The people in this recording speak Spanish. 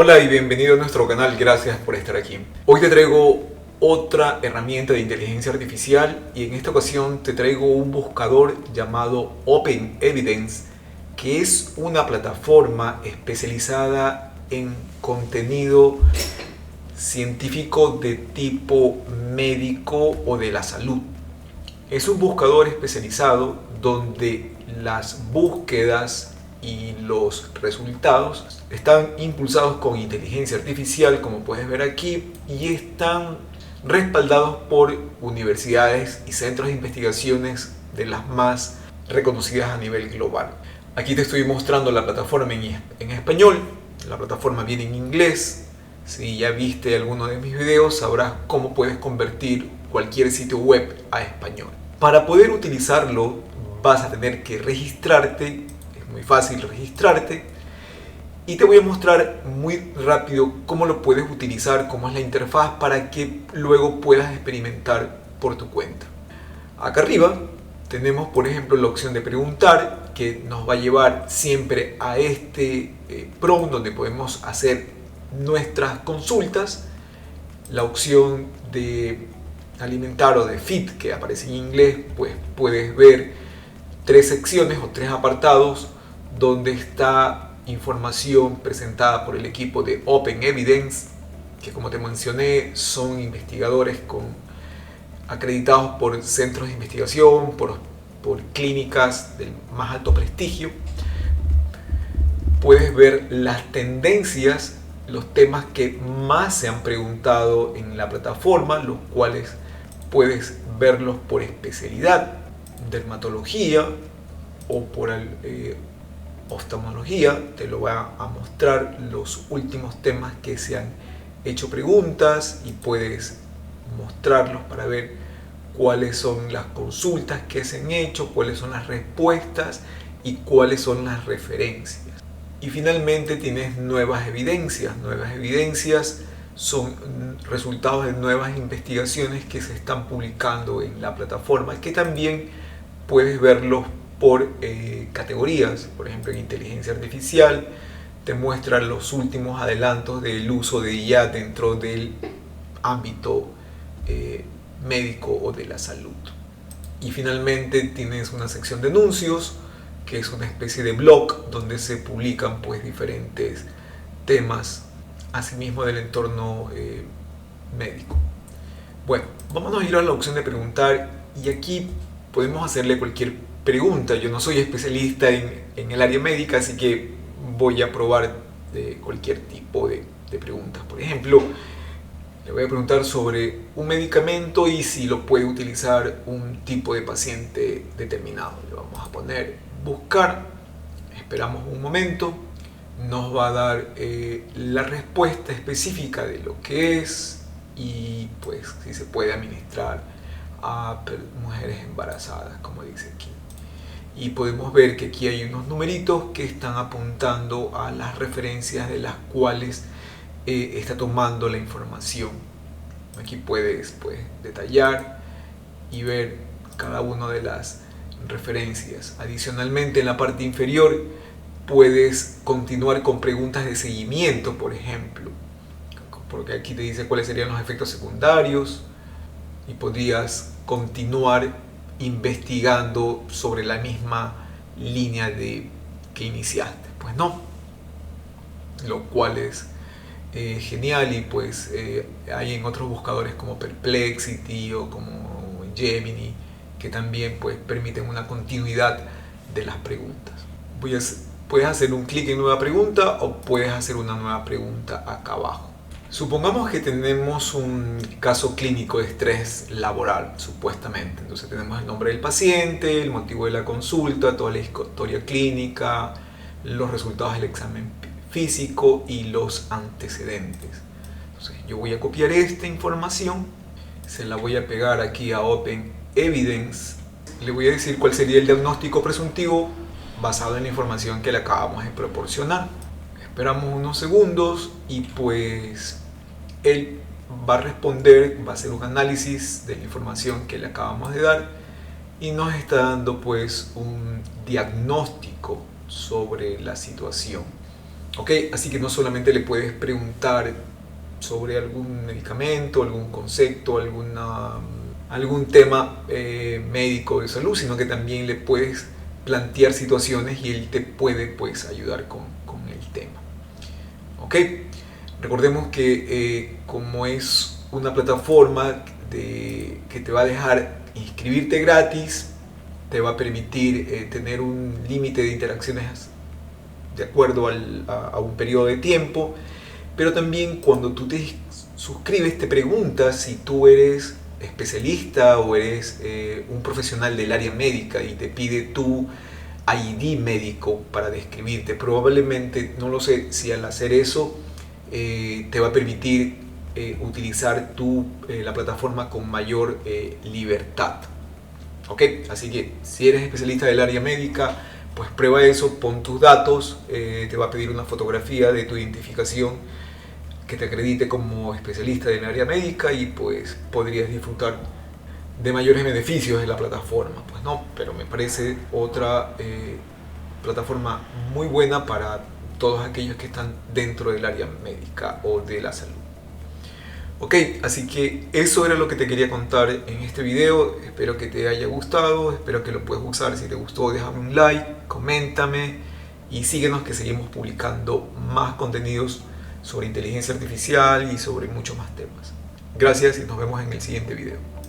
Hola y bienvenido a nuestro canal, gracias por estar aquí. Hoy te traigo otra herramienta de inteligencia artificial y en esta ocasión te traigo un buscador llamado Open Evidence, que es una plataforma especializada en contenido científico de tipo médico o de la salud. Es un buscador especializado donde las búsquedas y los resultados están impulsados con inteligencia artificial, como puedes ver aquí, y están respaldados por universidades y centros de investigaciones de las más reconocidas a nivel global. Aquí te estoy mostrando la plataforma en español. La plataforma viene en inglés. Si ya viste alguno de mis videos, sabrás cómo puedes convertir cualquier sitio web a español. Para poder utilizarlo vas a tener que registrarte. Es muy fácil registrarte y te voy a mostrar muy rápido cómo lo puedes utilizar, cómo es la interfaz para que luego puedas experimentar por tu cuenta. Acá arriba tenemos, por ejemplo, la opción de preguntar, que nos va a llevar siempre a este prompt donde podemos hacer nuestras consultas. La opción de alimentar o de feed, que aparece en inglés, pues puedes ver tres secciones o tres apartados donde está información presentada por el equipo de Open Evidence, que como te mencioné son investigadores acreditados por centros de investigación, por clínicas del más alto prestigio. Puedes ver las tendencias, los temas que más se han preguntado en la plataforma, los cuales puedes verlos por especialidad, dermatología o por oftalmología. Te lo voy a mostrar los últimos temas que se han hecho preguntas y puedes mostrarlos para ver cuáles son las consultas que se han hecho, cuáles son las respuestas y cuáles son las referencias. Y finalmente tienes nuevas evidencias. Nuevas evidencias son resultados de nuevas investigaciones que se están publicando en la plataforma, que también puedes verlos por categorías. Por ejemplo, en inteligencia artificial te muestran los últimos adelantos del uso de IA dentro del ámbito médico o de la salud. Y finalmente tienes una sección de anuncios, que es una especie de blog donde se publican pues diferentes temas, asimismo del entorno médico. Bueno, vámonos a ir a la opción de preguntar y aquí podemos hacerle cualquier pregunta. Yo no soy especialista en el área médica, así que voy a probar cualquier tipo de preguntas. Por ejemplo, le voy a preguntar sobre un medicamento y si lo puede utilizar un tipo de paciente determinado. Le vamos a poner buscar, esperamos un momento, nos va a dar la respuesta específica de lo que es y pues si se puede administrar a mujeres embarazadas, como dice aquí. Y podemos ver que aquí hay unos numeritos que están apuntando a las referencias de las cuales está tomando la información. Aquí puedes detallar y ver cada una de las referencias. Adicionalmente, en la parte inferior puedes continuar con preguntas de seguimiento, por ejemplo, porque aquí te dice cuáles serían los efectos secundarios y podrías continuar investigando sobre la misma línea que iniciaste. Pues no, lo cual es genial y pues hay en otros buscadores como Perplexity o como Gemini que también pues permiten una continuidad de las preguntas. Puedes hacer un clic en nueva pregunta o puedes hacer una nueva pregunta acá abajo. Supongamos que tenemos un caso clínico de estrés laboral, supuestamente. Entonces tenemos el nombre del paciente, el motivo de la consulta, toda la historia clínica, los resultados del examen físico y los antecedentes. Entonces yo voy a copiar esta información, se la voy a pegar aquí a Open Evidence. Le voy a decir cuál sería el diagnóstico presuntivo basado en la información que le acabamos de proporcionar. Esperamos unos segundos y pues él va a responder, va a hacer un análisis de la información que le acabamos de dar y nos está dando pues un diagnóstico sobre la situación. ¿Ok? Así que no solamente le puedes preguntar sobre algún medicamento, algún concepto, algún tema médico de salud, sino que también le puedes plantear situaciones y él te puede pues ayudar con el tema. ¿Ok? Recordemos que como es una plataforma que te va a dejar inscribirte gratis, te va a permitir tener un límite de interacciones de acuerdo a un periodo de tiempo, pero también cuando tú te suscribes te preguntas si tú eres especialista o eres un profesional del área médica y te pide tu ID médico para describirte. Probablemente, no lo sé, si al hacer eso te va a permitir utilizar la plataforma con mayor libertad. ¿Ok? Así que si eres especialista del área médica, pues prueba eso, pon tus datos, te va a pedir una fotografía de tu identificación que te acredite como especialista del área médica y pues podrías disfrutar de mayores beneficios de la plataforma. Pues no, pero me parece otra plataforma muy buena para todos aquellos que están dentro del área médica o de la salud. Ok, así que eso era lo que te quería contar en este video. Espero que te haya gustado, espero que lo puedas usar. Si te gustó, déjame un like, coméntame y síguenos, que seguimos publicando más contenidos sobre inteligencia artificial y sobre muchos más temas. Gracias y nos vemos en el siguiente video.